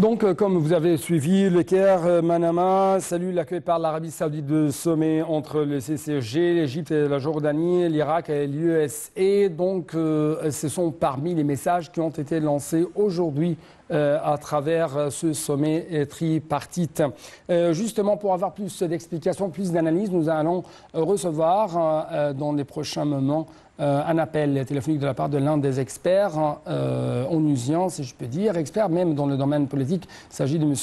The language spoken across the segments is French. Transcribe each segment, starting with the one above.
Donc, comme vous avez suivi, le Caire, Manama salue l'accueil par l'Arabie Saoudite de sommet entre le CCG, l'Égypte et la Jordanie, l'Irak et l'USA. Donc, ce sont parmi les messages qui ont été lancés aujourd'hui à travers ce sommet tripartite. Justement, pour avoir plus d'explications, plus d'analyses, nous allons recevoir dans les prochains moments un appel téléphonique de la part de l'un des experts onusiens, si je peux dire, expert même dans le domaine politique. Il s'agit de M.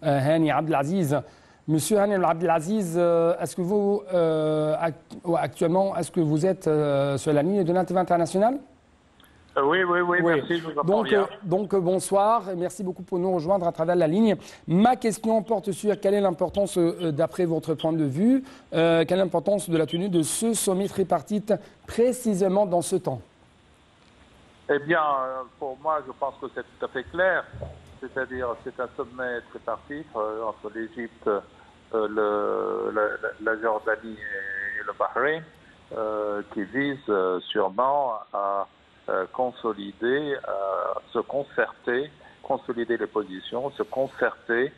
Hani Abdelaziz. Monsieur Hani Abdelaziz, est-ce que vous, actuellement, est-ce que vous êtes sur la ligne de l'Internet international? Oui, merci, je vous entends bien. Donc, bonsoir, et merci beaucoup pour nous rejoindre à travers la ligne. Ma question porte sur quelle est l'importance, d'après votre point de vue, quelle est l'importance de la tenue de ce sommet tripartite précisément dans ce temps? Eh bien, pour moi, je pense que c'est tout à fait clair. C'est-à-dire, c'est un sommet tripartite entre l'Égypte, la Jordanie et le Bahreïn, qui vise sûrement à consolider, se concerter, consolider les positions, se concerter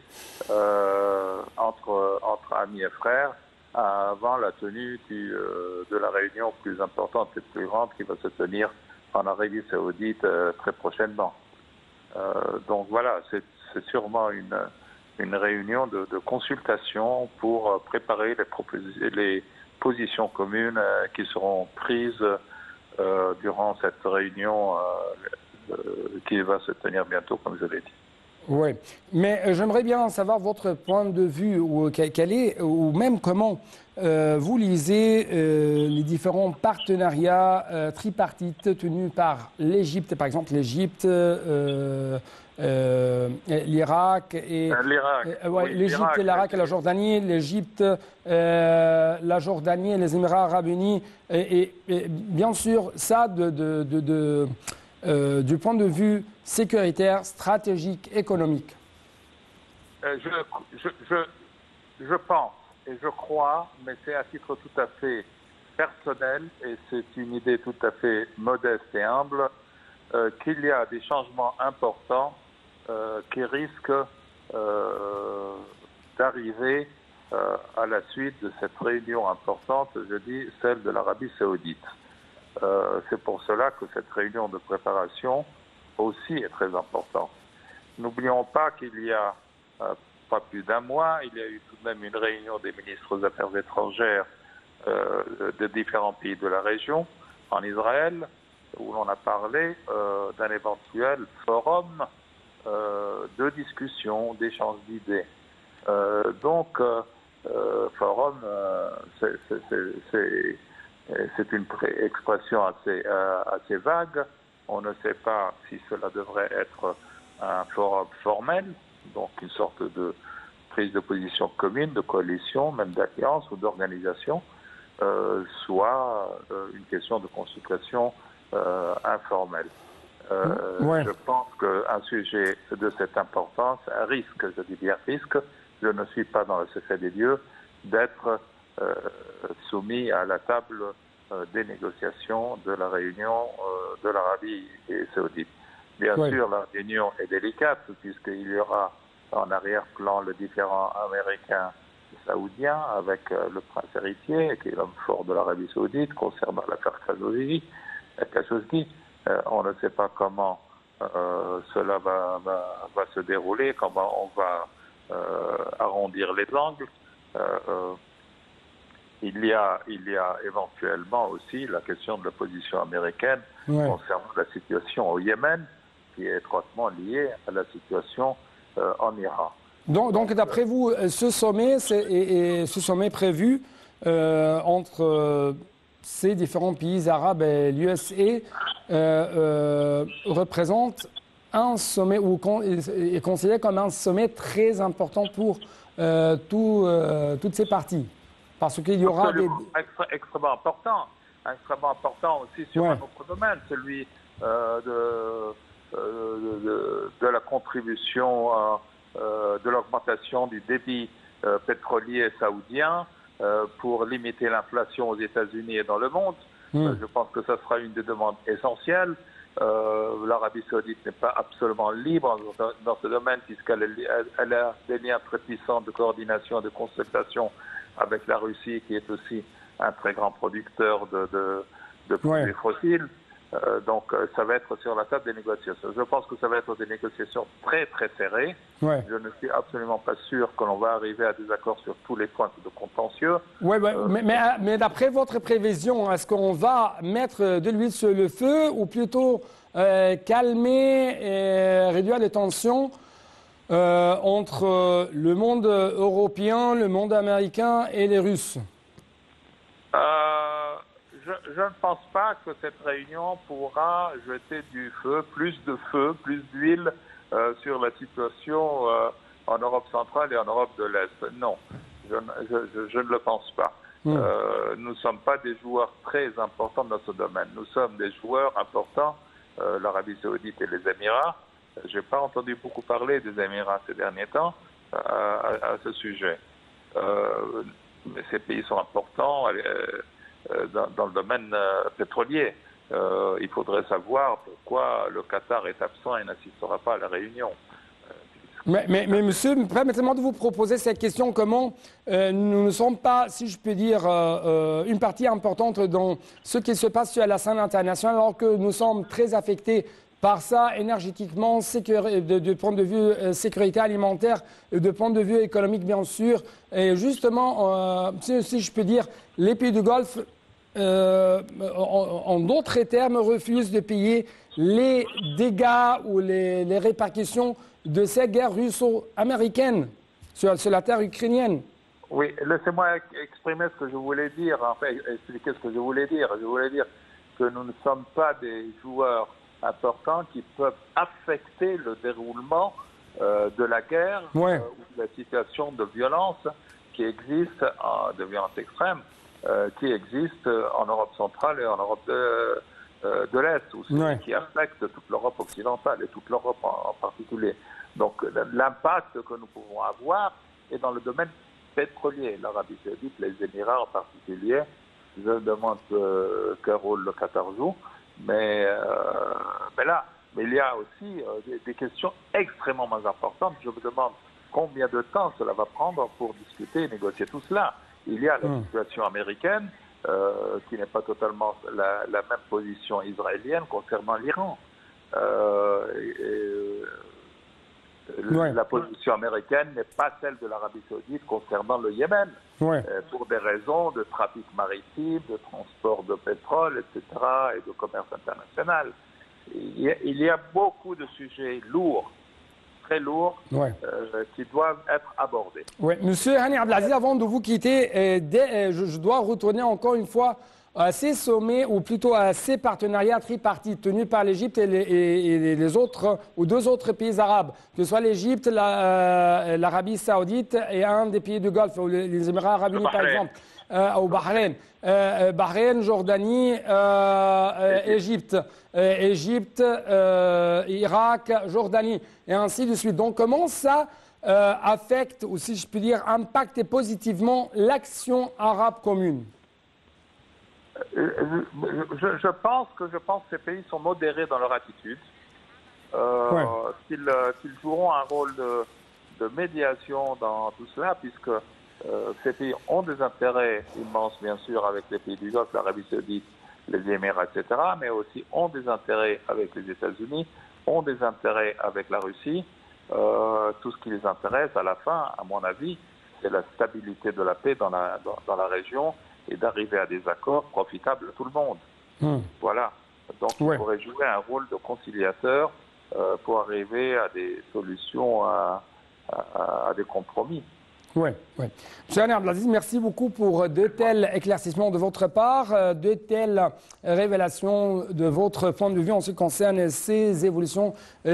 entre amis et frères avant la tenue de la réunion plus importante et plus grande qui va se tenir en Arabie Saoudite très prochainement. Donc voilà, c'est sûrement une réunion de consultation pour préparer les positions communes qui seront prises durant cette réunion qui va se tenir bientôt, comme je l'ai dit. Oui, mais j'aimerais bien savoir votre point de vue, ou quel est, ou même comment vous lisez les différents partenariats tripartites tenus par l'Égypte, par exemple l'Égypte, l'Irak et l'Égypte et l'Irak et la Jordanie, l'Égypte, la Jordanie et les Émirats arabes unis, et bien sûr ça du point de vue sécuritaire, stratégique, économique. Je pense et je crois, mais c'est à titre tout à fait personnel et c'est une idée tout à fait modeste et humble, qu'il y a des changements importants qui risquent d'arriver à la suite de cette réunion importante, je dis celle de l'Arabie Saoudite. C'est pour cela que cette réunion de préparation aussi est très importante. N'oublions pas qu'il y a pas plus d'un mois, il y a eu tout de même une réunion des ministres des Affaires étrangères de différents pays de la région en Israël, où l'on a parlé d'un éventuel forum de discussion, d'échange d'idées. Forum, c'est une expression assez vague. On ne sait pas si cela devrait être un forum formel, donc une sorte de prise de position commune, de coalition, même d'alliance ou d'organisation, soit une question de consultation informelle. Je pense qu'un sujet de cette importance risque, je dis bien risque, je ne suis pas dans le secret des lieux, d'être soumis à la table des négociations de la réunion de l'Arabie Saoudite. Bien sûr, la réunion est délicate puisqu'il y aura en arrière-plan le différend américain saoudien avec le prince héritier, qui est l'homme fort de l'Arabie Saoudite, concernant l'affaire Khashoggi. On ne sait pas comment cela va se dérouler, comment on va arrondir les angles. Il y a éventuellement aussi la question de la position américaine concernant la situation au Yémen, qui est étroitement liée à la situation en Iran. Donc d'après vous, ce sommet prévu entre ces différents pays arabes et l'USA représente un sommet ou est considéré comme un sommet très important pour toutes ces parties. Parce qu'il y aura extrêmement important aussi sur un autre domaine, celui de la contribution de l'augmentation du débit pétrolier saoudien pour limiter l'inflation aux États-Unis et dans le monde. Je pense que ça sera une des demandes essentielles. L'Arabie saoudite n'est pas absolument libre dans ce domaine puisqu'elle a des liens très puissants de coordination et de consultation avec la Russie qui est aussi un très grand producteur de produits fossiles. Donc ça va être sur la table des négociations. Je pense que ça va être des négociations très très serrées. Je ne suis absolument pas sûr que l'on va arriver à des accords sur tous les points de contentieux. Mais d'après votre prévision, est-ce qu'on va mettre de l'huile sur le feu ou plutôt calmer et réduire les tensions entre le monde européen, le monde américain et les Russes? Je ne pense pas que cette réunion pourra jeter du feu, plus d'huile sur la situation en Europe centrale et en Europe de l'Est. Non, je ne le pense pas. Nous ne sommes pas des joueurs très importants dans ce domaine. Nous sommes des joueurs importants, l'Arabie saoudite et les Émirats. Je n'ai pas entendu beaucoup parler des Émirats ces derniers temps à ce sujet. Mais ces pays sont importants dans le domaine pétrolier. Il faudrait savoir pourquoi le Qatar est absent et n'assistera pas à la réunion. Mais monsieur, permettez-moi de vous proposer cette question. Comment nous ne sommes pas, si je peux dire, une partie importante dans ce qui se passe sur la scène internationale, alors que nous sommes très affectés par ça énergétiquement, de point de vue sécurité alimentaire, de point de vue économique bien sûr. Et justement, si je peux dire, les pays du Golfe, en d'autres termes, refusent de payer les dégâts ou les répercussions de cette guerre russo-américaine sur la terre ukrainienne. Oui, laissez-moi exprimer ce que je voulais dire, enfin expliquer ce que je voulais dire. Je voulais dire que nous ne sommes pas des joueurs importants qui peuvent affecter le déroulement de la guerre ou de la situation de violence qui existe, de violence extrême, qui existe en Europe centrale et en Europe de l'Est, aussi, qui affecte toute l'Europe occidentale et toute l'Europe en particulier. Donc l'impact que nous pouvons avoir est dans le domaine pétrolier. L'Arabie saoudite, les Émirats en particulier, je demande quel rôle le Qatar joue. Mais il y a aussi des questions extrêmement importantes. Je me demande combien de temps cela va prendre pour discuter et négocier tout cela. Il y a la situation américaine, qui n'est pas totalement la même position israélienne concernant l'Iran. La position américaine n'est pas celle de l'Arabie saoudite concernant le Yémen, pour des raisons de trafic maritime, de transport de pétrole, etc., et de commerce international. Il y a beaucoup de sujets lourds, très lourds, qui doivent être abordés. Monsieur Hani Abdelaziz, avant de vous quitter, je dois retourner encore une fois à ces sommets, ou plutôt à ces partenariats tripartites tenus par l'Égypte et les autres, ou deux autres pays arabes, que ce soit l'Égypte, l'Arabie saoudite et un des pays du Golfe, ou les Émirats arabes unis par exemple, au Bahreïn. Bahreïn, Jordanie, Égypte, Irak, Jordanie, et ainsi de suite. Donc comment ça affecte, ou si je puis dire, impacte positivement l'action arabe commune? Je pense que ces pays sont modérés dans leur attitude. Qu'ils joueront un rôle de médiation dans tout cela, puisque ces pays ont des intérêts immenses, bien sûr, avec les pays du Golfe, l'Arabie saoudite, les Émirats, etc., mais aussi ont des intérêts avec les États-Unis, ont des intérêts avec la Russie. Tout ce qui les intéresse, à la fin, à mon avis, c'est la stabilité de la paix dans la région, et d'arriver à des accords profitables à tout le monde. Voilà. Donc, il pourrait jouer un rôle de conciliateur pour arriver à des solutions, à des compromis. Monsieur Hani Abdelaziz, merci beaucoup pour de tels éclaircissements de votre part, de telles révélations de votre point de vue en ce qui concerne ces évolutions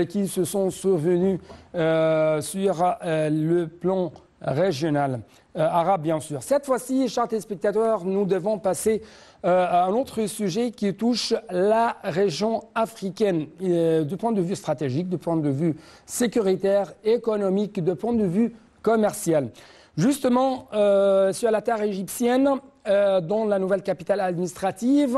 qui se sont survenues sur le plan régional, arabe bien sûr. Cette fois-ci, chers téléspectateurs, nous devons passer à un autre sujet qui touche la région africaine, du point de vue stratégique, du point de vue sécuritaire, économique, du point de vue commercial. Justement, sur la terre égyptienne, dans la nouvelle capitale administrative,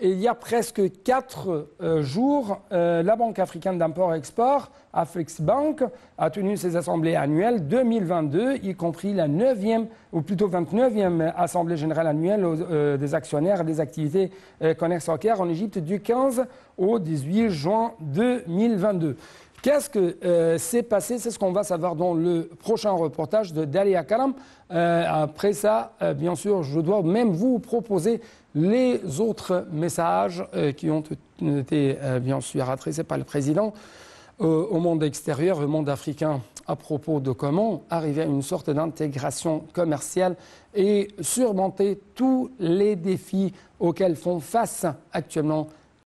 il y a presque 4 jours, la Banque africaine d'import-export, Afreximbank, a tenu ses assemblées annuelles 2022, y compris la 9e, ou plutôt 29e Assemblée générale annuelle des actionnaires des activités connexes au Caire en Égypte du 15 au 18 juin 2022. Qu'est-ce que s'est passé? C'est ce qu'on va savoir dans le prochain reportage de Dalia Karam. Après ça, bien sûr, je dois même vous proposer les autres messages qui ont été bien sûr adressés par le président au monde extérieur, au monde africain, à propos de comment arriver à une sorte d'intégration commerciale et surmonter tous les défis auxquels font face actuellement